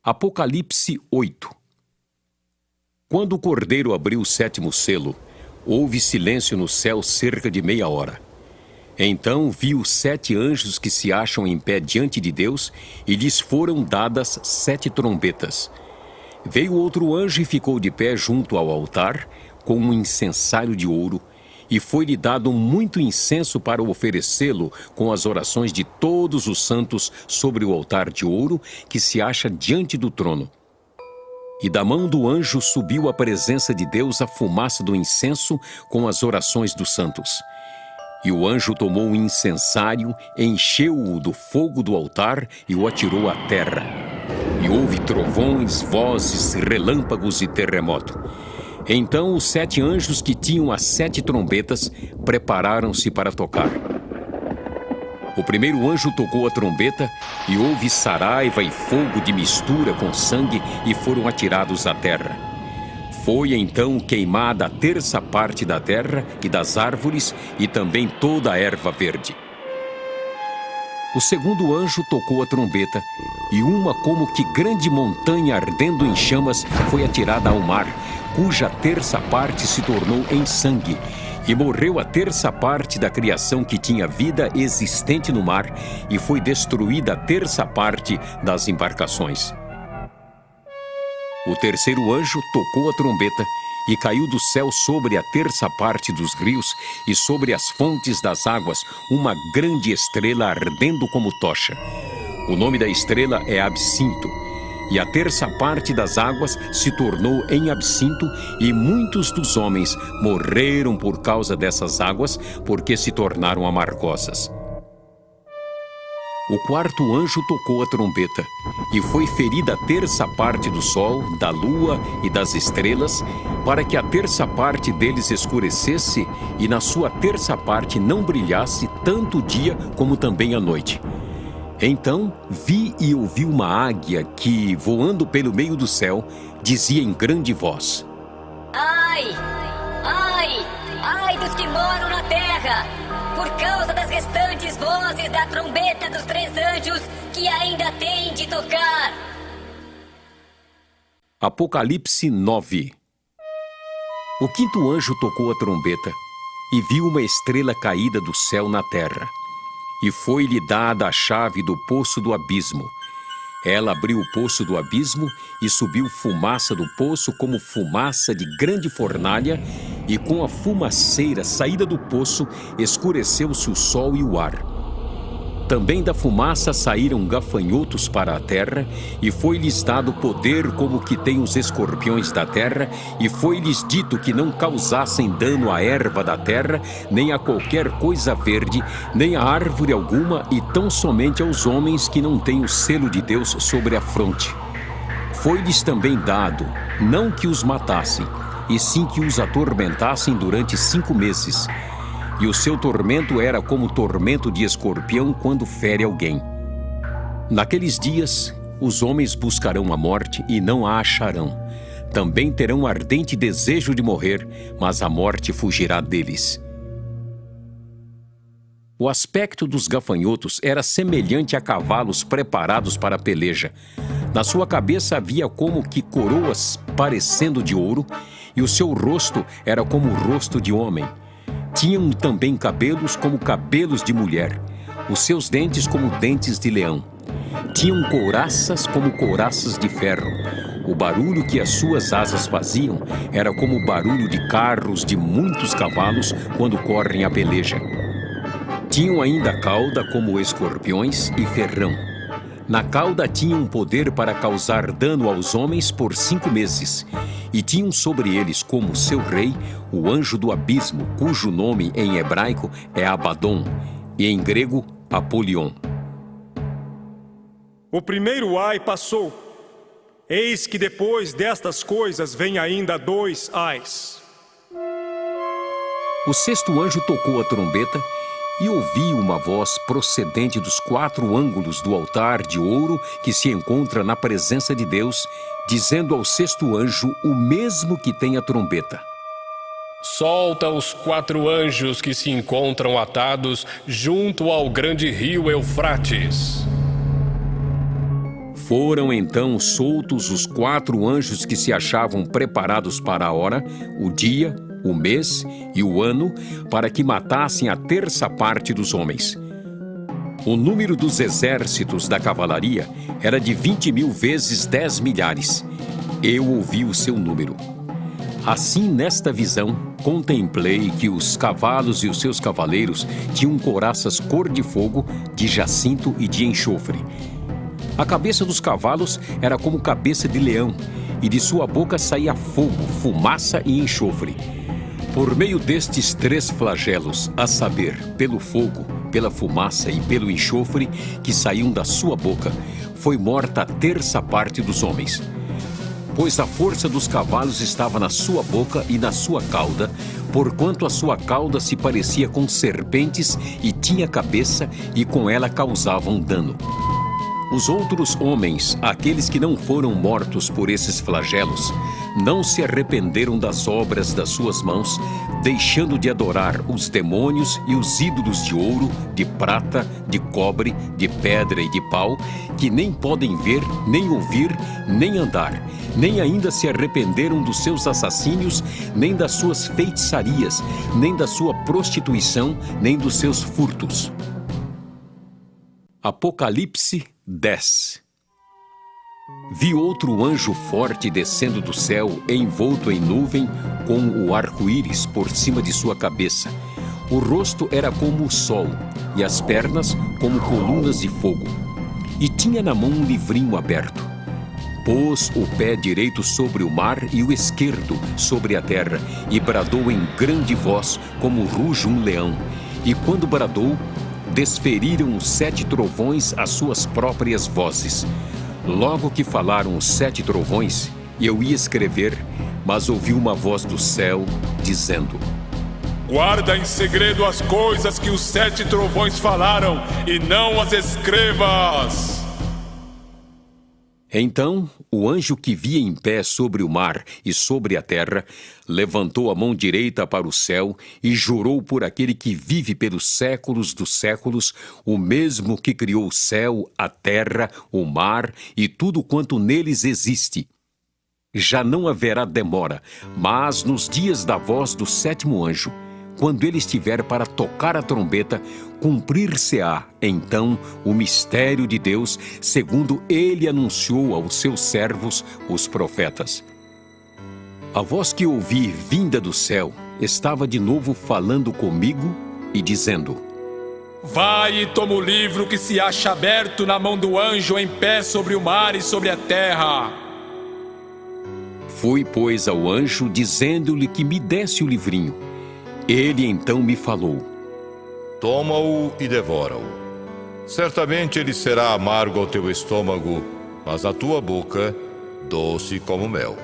Apocalipse 8. Quando o Cordeiro abriu o 7º selo, houve silêncio no céu cerca de meia hora. Então vi os 7 anjos que se acham em pé diante de Deus, e lhes foram dadas 7 trombetas. Veio outro anjo e ficou de pé junto ao altar, com um incensário de ouro, e foi-lhe dado muito incenso para oferecê-lo com as orações de todos os santos sobre o altar de ouro que se acha diante do trono. E da mão do anjo subiu à presença de Deus a fumaça do incenso com as orações dos santos. E o anjo tomou o incensário, encheu-o do fogo do altar e o atirou à terra. E houve trovões, vozes, relâmpagos e terremoto. Então os 7 anjos que tinham as 7 trombetas prepararam-se para tocar. O primeiro anjo tocou a trombeta e houve saraiva e fogo de mistura com sangue e foram atirados à terra. Foi então queimada a 1/3 parte da terra e das árvores e também toda a erva verde. O segundo anjo tocou a trombeta e uma como que grande montanha ardendo em chamas foi atirada ao mar, cuja 1/3 parte se tornou em sangue, e morreu a 1/3 parte da criação que tinha vida existente no mar, e foi destruída a 1/3 parte das embarcações. O terceiro anjo tocou a trombeta e caiu do céu sobre a 1/3 parte dos rios e sobre as fontes das águas uma grande estrela ardendo como tocha. O nome da estrela é Absinto. E a 1/3 parte das águas se tornou em absinto, e muitos dos homens morreram por causa dessas águas, porque se tornaram amargosas. O quarto anjo tocou a trombeta, e foi ferida a 1/3 parte do sol, da lua e das estrelas, para que a 1/3 parte deles escurecesse, e na sua 1/3 parte não brilhasse tanto o dia como também a noite. Então vi e ouvi uma águia que, voando pelo meio do céu, dizia em grande voz: Ai, ai, ai dos que moram na terra, por causa das restantes vozes da trombeta dos 3 anjos que ainda têm de tocar. Apocalipse 9. O 5º anjo tocou a trombeta e viu uma estrela caída do céu na terra. E foi-lhe dada a chave do poço do abismo. Ela abriu o poço do abismo e subiu fumaça do poço como fumaça de grande fornalha, e com a fumaceira saída do poço escureceu-se o sol e o ar. Também da fumaça saíram gafanhotos para a terra, e foi-lhes dado poder como que tem os escorpiões da terra, e foi-lhes dito que não causassem dano à erva da terra, nem a qualquer coisa verde, nem a árvore alguma, e tão somente aos homens que não têm o selo de Deus sobre a fronte. Foi-lhes também dado, não que os matassem, e sim que os atormentassem durante 5 meses. E o seu tormento era como o tormento de escorpião quando fere alguém. Naqueles dias, os homens buscarão a morte e não a acharão. Também terão ardente desejo de morrer, mas a morte fugirá deles. O aspecto dos gafanhotos era semelhante a cavalos preparados para a peleja. Na sua cabeça havia como que coroas parecendo de ouro, e o seu rosto era como o rosto de homem. Tinham também cabelos como cabelos de mulher, os seus dentes como dentes de leão. Tinham couraças como couraças de ferro. O barulho que as suas asas faziam era como o barulho de carros de muitos cavalos quando correm a peleja. Tinham ainda cauda como escorpiões e ferrão. Na cauda tinham poder para causar dano aos homens por 5 meses. E tinham sobre eles como seu rei o anjo do abismo, cujo nome em hebraico é Abaddon, e em grego Apolion. O primeiro ai passou. Eis que depois destas coisas vem ainda 2 ais. O 6º anjo tocou a trombeta e ouvi uma voz procedente dos 4 ângulos do altar de ouro que se encontra na presença de Deus, dizendo ao 6º anjo o mesmo que tem a trombeta: Solta os 4 anjos que se encontram atados junto ao grande rio Eufrates. Foram então soltos os 4 anjos que se achavam preparados para a hora, o dia, o mês e o ano, para que matassem a terça parte dos homens. O número dos exércitos da cavalaria era de 20.000 vezes 10 milhares. Eu ouvi o seu número. Assim, nesta visão, contemplei que os cavalos e os seus cavaleiros tinham couraças cor de fogo, de jacinto e de enxofre. A cabeça dos cavalos era como cabeça de leão, e de sua boca saía fogo, fumaça e enxofre. Por meio destes 3 flagelos, a saber, pelo fogo, pela fumaça e pelo enxofre que saíam da sua boca, foi morta a terça parte dos homens. Pois a força dos cavalos estava na sua boca e na sua cauda, porquanto a sua cauda se parecia com serpentes e tinha cabeça, e com ela causavam dano. Os outros homens, aqueles que não foram mortos por esses flagelos, não se arrependeram das obras das suas mãos, deixando de adorar os demônios e os ídolos de ouro, de prata, de cobre, de pedra e de pau, que nem podem ver, nem ouvir, nem andar, nem ainda se arrependeram dos seus assassínios, nem das suas feitiçarias, nem da sua prostituição, nem dos seus furtos. Apocalipse 10. Vi outro anjo forte descendo do céu, envolto em nuvem, com o arco-íris por cima de sua cabeça. O rosto era como o sol, e as pernas como colunas de fogo. E tinha na mão um livrinho aberto. Pôs o pé direito sobre o mar e o esquerdo sobre a terra, e bradou em grande voz, como ruge um leão. E quando bradou, desferiram os 7 trovões as suas próprias vozes. Logo que falaram os 7 trovões, eu ia escrever, mas ouvi uma voz do céu, dizendo: Guarda em segredo as coisas que os 7 trovões falaram, e não as escrevas. Então, o anjo que via em pé sobre o mar e sobre a terra, levantou a mão direita para o céu e jurou por aquele que vive pelos séculos dos séculos, o mesmo que criou o céu, a terra, o mar e tudo quanto neles existe. Já não haverá demora, mas nos dias da voz do 7º anjo, quando ele estiver para tocar a trombeta, cumprir-se-á, então, o mistério de Deus, segundo ele anunciou aos seus servos, os profetas. A voz que ouvi vinda do céu estava de novo falando comigo e dizendo: Vai e toma o livro que se acha aberto na mão do anjo em pé sobre o mar e sobre a terra. Fui, pois, ao anjo, dizendo-lhe que me desse o livrinho. Ele então me falou: Toma-o e devora-o. Certamente ele será amargo ao teu estômago, mas à tua boca, doce como mel.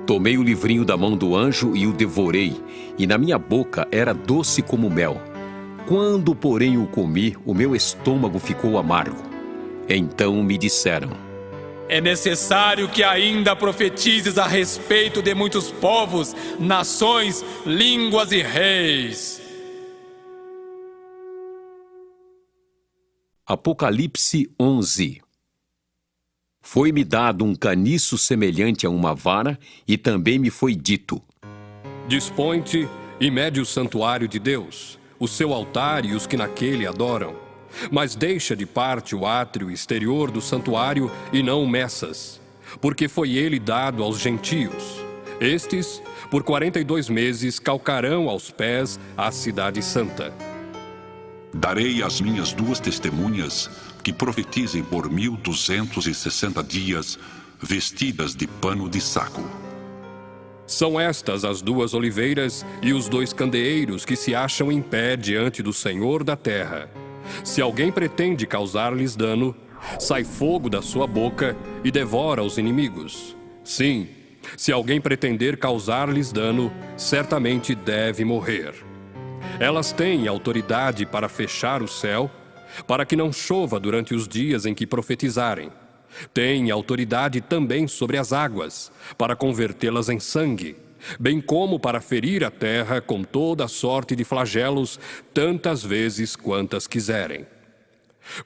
Tomei o livrinho da mão do anjo e o devorei, e na minha boca era doce como mel. Quando, porém, o comi, o meu estômago ficou amargo. Então me disseram: É necessário que ainda profetizes a respeito de muitos povos, nações, línguas e reis. Apocalipse 11. Foi-me dado um caniço semelhante a uma vara, e também me foi dito: Dispõe-te e mede o santuário de Deus, o seu altar e os que naquele adoram. Mas deixa de parte o átrio exterior do santuário e não o meças, porque foi ele dado aos gentios. Estes, por 42 meses, calcarão aos pés a cidade santa. Darei às minhas 2 testemunhas que profetizem por 1260 dias, vestidas de pano de saco. São estas as 2 oliveiras e os 2 candeeiros que se acham em pé diante do Senhor da terra. Se alguém pretende causar-lhes dano, sai fogo da sua boca e devora os inimigos. Sim, se alguém pretender causar-lhes dano, certamente deve morrer. Elas têm autoridade para fechar o céu, para que não chova durante os dias em que profetizarem. Têm autoridade também sobre as águas, para convertê-las em sangue, bem como para ferir a terra com toda sorte de flagelos, tantas vezes quantas quiserem.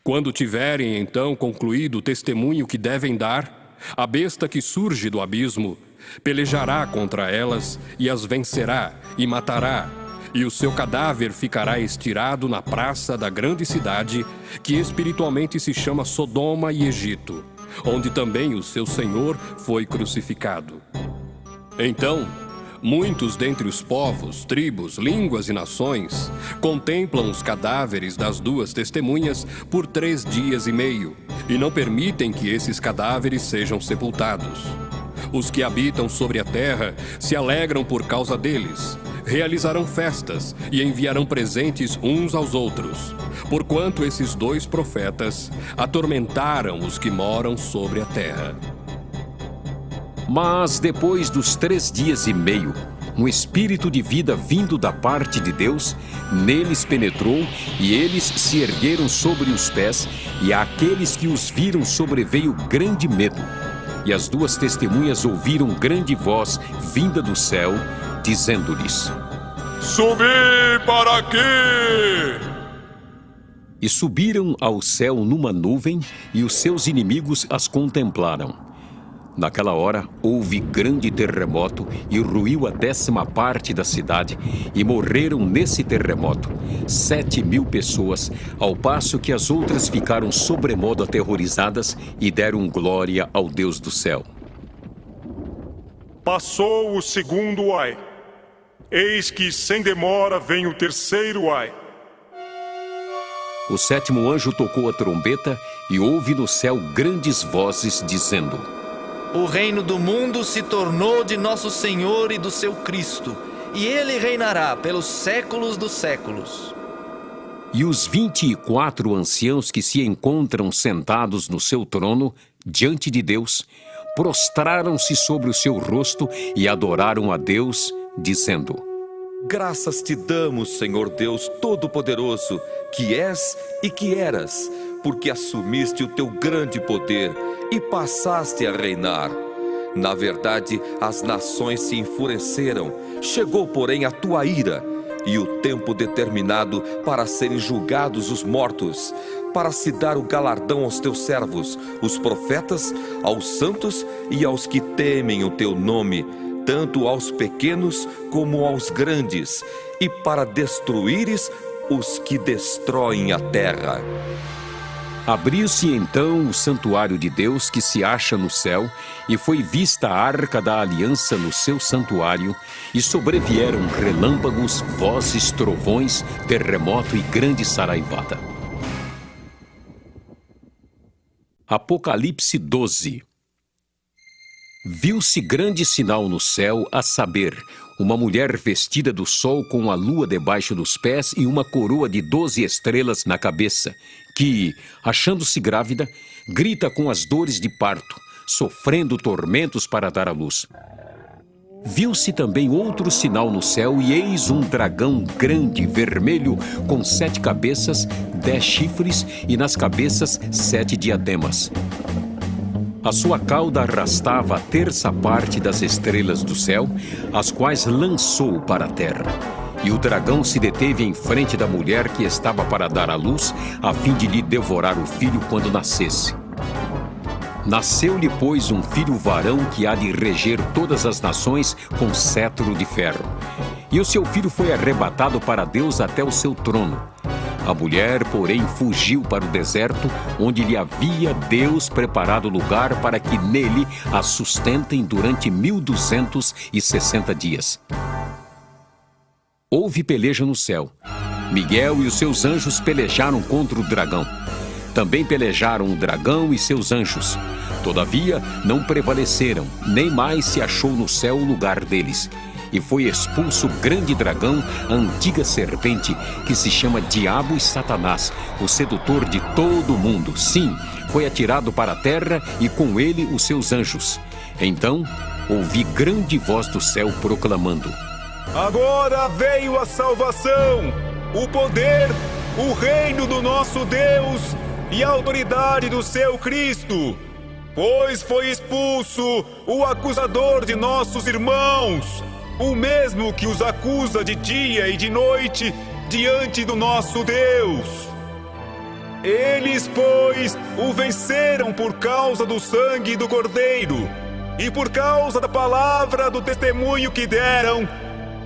Quando tiverem então concluído o testemunho que devem dar, a besta que surge do abismo pelejará contra elas e as vencerá e matará, e o seu cadáver ficará estirado na praça da grande cidade, que espiritualmente se chama Sodoma e Egito, onde também o seu Senhor foi crucificado. Então, muitos dentre os povos, tribos, línguas e nações contemplam os cadáveres das duas testemunhas por 3 dias e meio, e não permitem que esses cadáveres sejam sepultados. Os que habitam sobre a terra se alegram por causa deles, realizarão festas e enviarão presentes uns aos outros, porquanto esses 2 profetas atormentaram os que moram sobre a terra. Mas depois dos 3 dias e meio, um espírito de vida vindo da parte de Deus neles penetrou, e eles se ergueram sobre os pés, e àqueles que os viram sobreveio grande medo. E as 2 testemunhas ouviram grande voz vinda do céu, dizendo-lhes: Subi para aqui! E subiram ao céu numa nuvem, e os seus inimigos as contemplaram. Naquela hora, houve grande terremoto, e ruiu a 10ª parte da cidade, e morreram nesse terremoto 7.000 pessoas, ao passo que as outras ficaram sobremodo aterrorizadas e deram glória ao Deus do céu. Passou o 2º ai. Eis que sem demora vem o 3º ai. O 7º anjo tocou a trombeta, e houve no céu grandes vozes dizendo: O reino do mundo se tornou de nosso Senhor e do seu Cristo, e ele reinará pelos séculos dos séculos. E os 24 anciãos que se encontram sentados no seu trono, diante de Deus, prostraram-se sobre o seu rosto e adoraram a Deus, dizendo: Graças te damos, Senhor Deus Todo-Poderoso, que és e que eras, porque assumiste o teu grande poder e passaste a reinar. Na verdade, as nações se enfureceram, chegou, porém, a tua ira, e o tempo determinado para serem julgados os mortos, para se dar o galardão aos teus servos, os profetas, aos santos e aos que temem o teu nome, tanto aos pequenos como aos grandes, e para destruíres os que destroem a terra. Abriu-se então o santuário de Deus que se acha no céu, e foi vista a arca da aliança no seu santuário, e sobrevieram relâmpagos, vozes, trovões, terremoto e grande saraivada. Apocalipse 12. Viu-se grande sinal no céu, a saber, uma mulher vestida do sol com a lua debaixo dos pés e uma coroa de 12 estrelas na cabeça, que, achando-se grávida, grita com as dores de parto, sofrendo tormentos para dar à luz. Viu-se também outro sinal no céu, e eis um dragão grande, vermelho, com 7 cabeças, 10 chifres, e nas cabeças 7 diademas. A sua cauda arrastava a 1/3 parte das estrelas do céu, as quais lançou para a terra. E o dragão se deteve em frente da mulher que estava para dar à luz, a fim de lhe devorar o filho quando nascesse. Nasceu-lhe, pois, um filho varão que há de reger todas as nações com cetro de ferro. E o seu filho foi arrebatado para Deus até o seu trono. A mulher, porém, fugiu para o deserto, onde lhe havia Deus preparado lugar para que nele a sustentem durante 1260 dias. Houve peleja no céu. Miguel e os seus anjos pelejaram contra o dragão. Também pelejaram o dragão e seus anjos. Todavia, não prevaleceram, nem mais se achou no céu o lugar deles. E foi expulso o grande dragão, a antiga serpente, que se chama Diabo e Satanás, o sedutor de todo o mundo. Sim, foi atirado para a terra e com ele os seus anjos. Então, ouvi grande voz do céu proclamando: Agora veio a salvação, o poder, o reino do nosso Deus e a autoridade do seu Cristo, pois foi expulso o acusador de nossos irmãos, o mesmo que os acusa de dia e de noite diante do nosso Deus. Eles, pois, o venceram por causa do sangue do Cordeiro e por causa da palavra do testemunho que deram,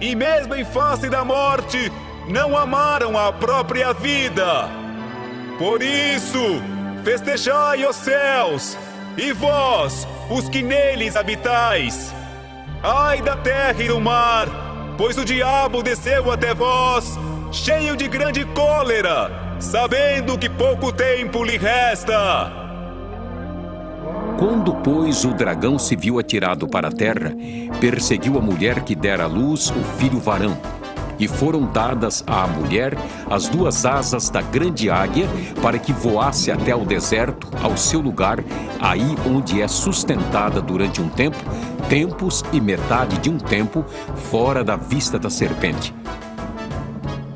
e mesmo em face da morte, não amaram a própria vida. Por isso, festejai os céus, e vós, os que neles habitais. Ai da terra e do mar, pois o diabo desceu até vós, cheio de grande cólera, sabendo que pouco tempo lhe resta. Quando, pois, o dragão se viu atirado para a terra, perseguiu a mulher que dera à luz o filho varão. E foram dadas à mulher as 2 asas da grande águia, para que voasse até ao deserto, ao seu lugar, aí onde é sustentada durante um tempo, tempos e metade de um tempo, fora da vista da serpente.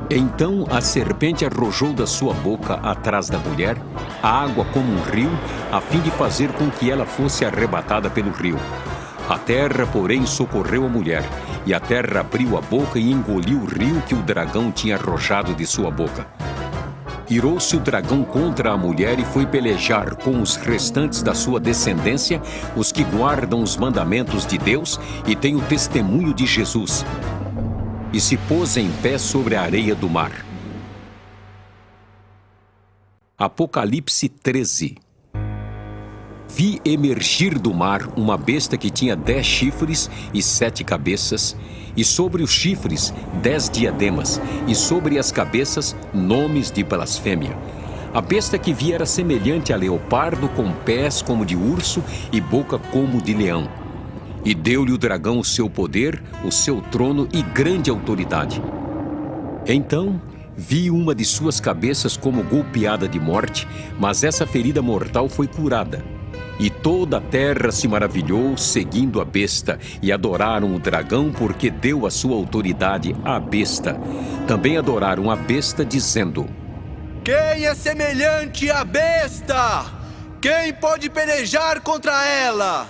Então a serpente arrojou da sua boca atrás da mulher a água como um rio, a fim de fazer com que ela fosse arrebatada pelo rio. A terra, porém, socorreu a mulher, e a terra abriu a boca e engoliu o rio que o dragão tinha arrojado de sua boca. Irou-se o dragão contra a mulher e foi pelejar com os restantes da sua descendência, os que guardam os mandamentos de Deus e têm o testemunho de Jesus. E se pôs em pé sobre a areia do mar. Apocalipse 13. Vi emergir do mar uma besta que tinha 10 chifres e 7 cabeças, e sobre os chifres 10 diademas, e sobre as cabeças nomes de blasfêmia. A besta que vi era semelhante a leopardo, com pés como de urso e boca como de leão. E deu-lhe o dragão o seu poder, o seu trono e grande autoridade. Então vi uma de suas cabeças como golpeada de morte, mas essa ferida mortal foi curada. E toda a terra se maravilhou, seguindo a besta, e adoraram o dragão, porque deu a sua autoridade à besta. Também adoraram a besta, dizendo: Quem é semelhante à besta? Quem pode pelejar contra ela?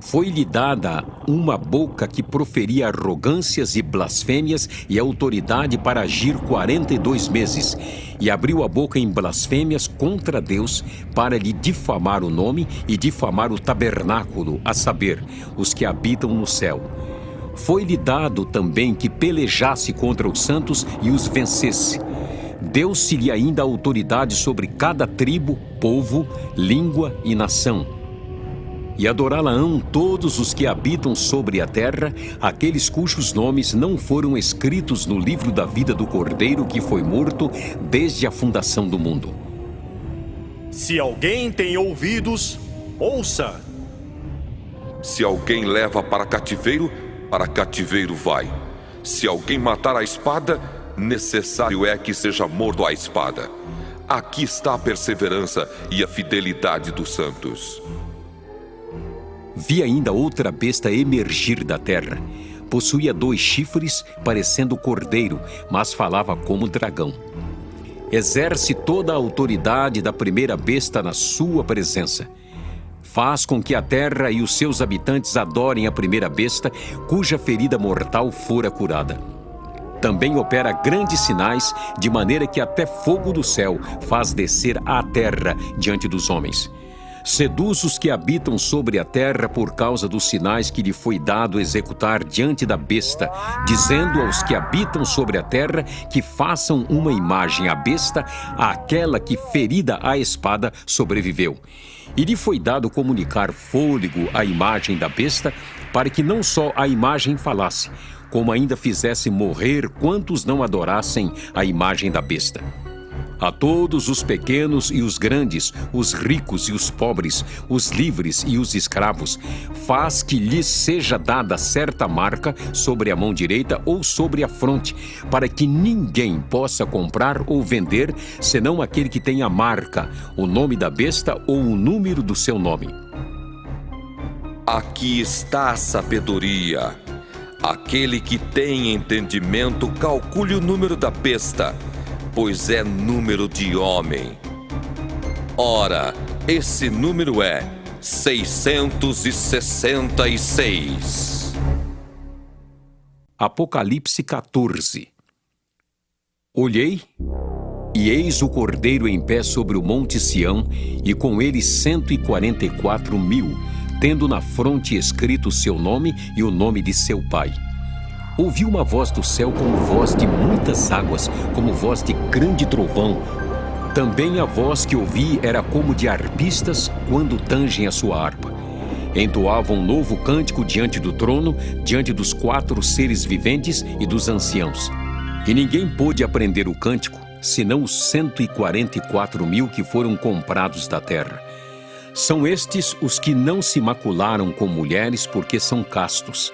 Foi-lhe dada uma boca que proferia arrogâncias e blasfêmias e autoridade para agir 42 meses, e abriu a boca em blasfêmias contra Deus para lhe difamar o nome e difamar o tabernáculo, a saber, os que habitam no céu. Foi-lhe dado também que pelejasse contra os santos e os vencesse. Deu-se-lhe ainda autoridade sobre cada tribo, povo, língua e nação. E adorá-la-ão todos os que habitam sobre a terra, aqueles cujos nomes não foram escritos no livro da vida do Cordeiro que foi morto desde a fundação do mundo. Se alguém tem ouvidos, ouça. Se alguém leva para cativeiro vai. Se alguém matar a espada, necessário é que seja morto à espada. Aqui está a perseverança e a fidelidade dos santos. Vi ainda outra besta emergir da terra. Possuía 2 chifres, parecendo cordeiro, mas falava como dragão. Exerce toda a autoridade da primeira besta na sua presença. Faz com que a terra e os seus habitantes adorem a primeira besta, cuja ferida mortal fora curada. Também opera grandes sinais, de maneira que até fogo do céu faz descer à terra diante dos homens. Seduz os que habitam sobre a terra por causa dos sinais que lhe foi dado executar diante da besta, dizendo aos que habitam sobre a terra que façam uma imagem à besta, àquela que, ferida à espada, sobreviveu. E lhe foi dado comunicar fôlego à imagem da besta, para que não só a imagem falasse, como ainda fizesse morrer quantos não adorassem a imagem da besta. A todos os pequenos e os grandes, os ricos e os pobres, os livres e os escravos, faz que lhes seja dada certa marca sobre a mão direita ou sobre a fronte, para que ninguém possa comprar ou vender, senão aquele que tem a marca, o nome da besta ou o número do seu nome. Aqui está a sabedoria. Aquele que tem entendimento, calcule o número da besta, pois é número de homem. Ora, esse número é 666. Apocalipse 14. Olhei, E eis o cordeiro em pé sobre o monte Sião, e com ele 144.000, tendo na fronte escrito seu nome e o nome de seu pai. Ouvi uma voz do céu como voz de muitas águas, como voz de grande trovão. Também a voz que ouvi era como de arpistas quando tangem a sua harpa. Entoavam um novo cântico diante do trono, diante dos 4 seres viventes e dos anciãos. E ninguém pôde aprender o cântico, senão os 144.000 que foram comprados da terra. São estes os que não se macularam com mulheres, porque são castos.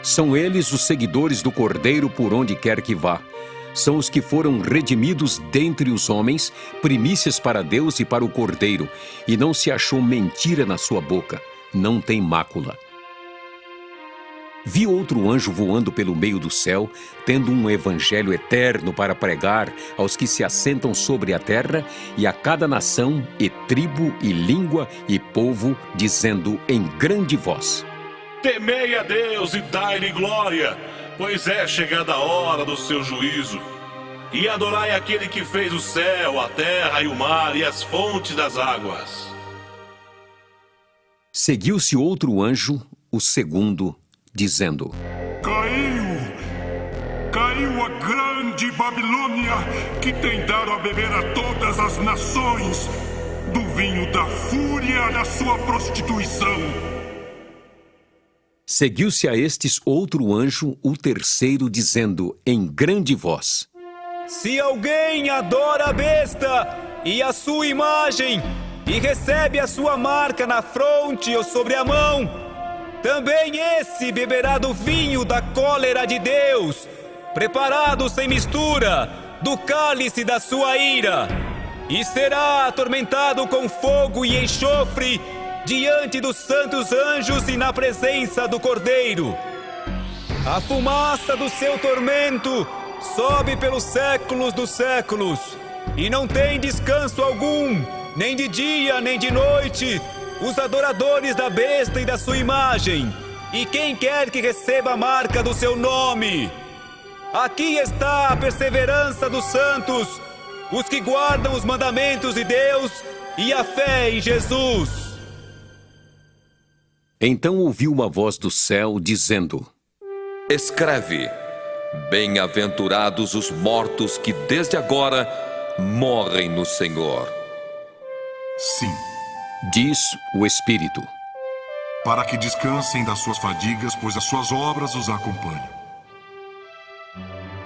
São eles os seguidores do Cordeiro por onde quer que vá. São os que foram redimidos dentre os homens, primícias para Deus e para o Cordeiro, e não se achou mentira na sua boca, não tem mácula. Vi outro anjo voando pelo meio do céu, tendo um evangelho eterno para pregar aos que se assentam sobre a terra e a cada nação, e tribo, e língua, e povo, dizendo em grande voz: Temei a Deus e dai-lhe glória, pois é chegada a hora do seu juízo. E adorai aquele que fez o céu, a terra e o mar e as fontes das águas. Seguiu-se outro anjo, o segundo, dizendo: Caiu a grande Babilônia, que tem dado a beber a todas as nações do vinho da fúria da sua prostituição. Seguiu-se a estes outro anjo, o terceiro, dizendo em grande voz: Se alguém adora a besta e a sua imagem, e recebe a sua marca na fronte ou sobre a mão, também esse beberá do vinho da cólera de Deus, preparado sem mistura, do cálice da sua ira, e será atormentado com fogo e enxofre diante dos santos anjos e na presença do Cordeiro. A fumaça do seu tormento sobe pelos séculos dos séculos, e não tem descanso algum, nem de dia nem de noite, os adoradores da besta e da sua imagem, e quem quer que receba a marca do seu nome. Aqui está a perseverança dos santos, os que guardam os mandamentos de Deus e a fé em Jesus. Então ouvi uma voz do céu dizendo: Escreve: Bem-aventurados os mortos que desde agora morrem no Senhor. Sim, diz o Espírito, para que descansem das suas fadigas, pois as suas obras os acompanham.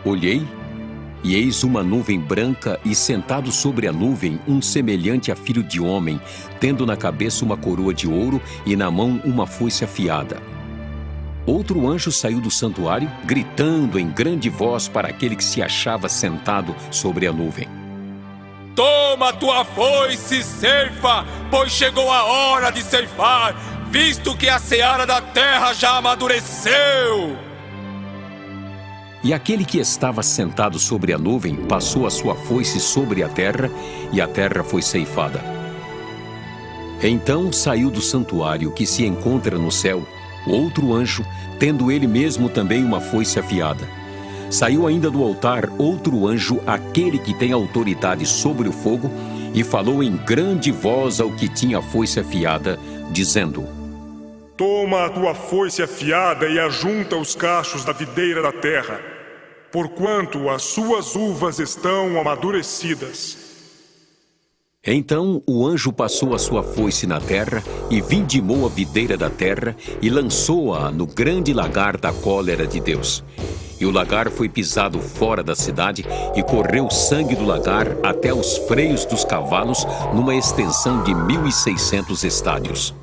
Olhei, e eis uma nuvem branca, e sentado sobre a nuvem um semelhante a filho de homem, tendo na cabeça uma coroa de ouro e na mão uma foice afiada. Outro anjo saiu do santuário, gritando em grande voz para aquele que se achava sentado sobre a nuvem: Toma tua foice, ceifa, pois chegou a hora de ceifar, visto que a seara da terra já amadureceu. E aquele que estava sentado sobre a nuvem passou a sua foice sobre a terra, e a terra foi ceifada. Então saiu do santuário que se encontra no céu outro anjo, tendo ele mesmo também uma foice afiada. Saiu ainda do altar outro anjo, aquele que tem autoridade sobre o fogo, e falou em grande voz ao que tinha a foice afiada, dizendo: Toma a tua foice afiada e ajunta os cachos da videira da terra, porquanto as suas uvas estão amadurecidas. Então o anjo passou a sua foice na terra, e vindimou a videira da terra, e lançou-a no grande lagar da cólera de Deus. E o lagar foi pisado fora da cidade, e correu o sangue do lagar até os freios dos cavalos, numa extensão de 1.600 estádios.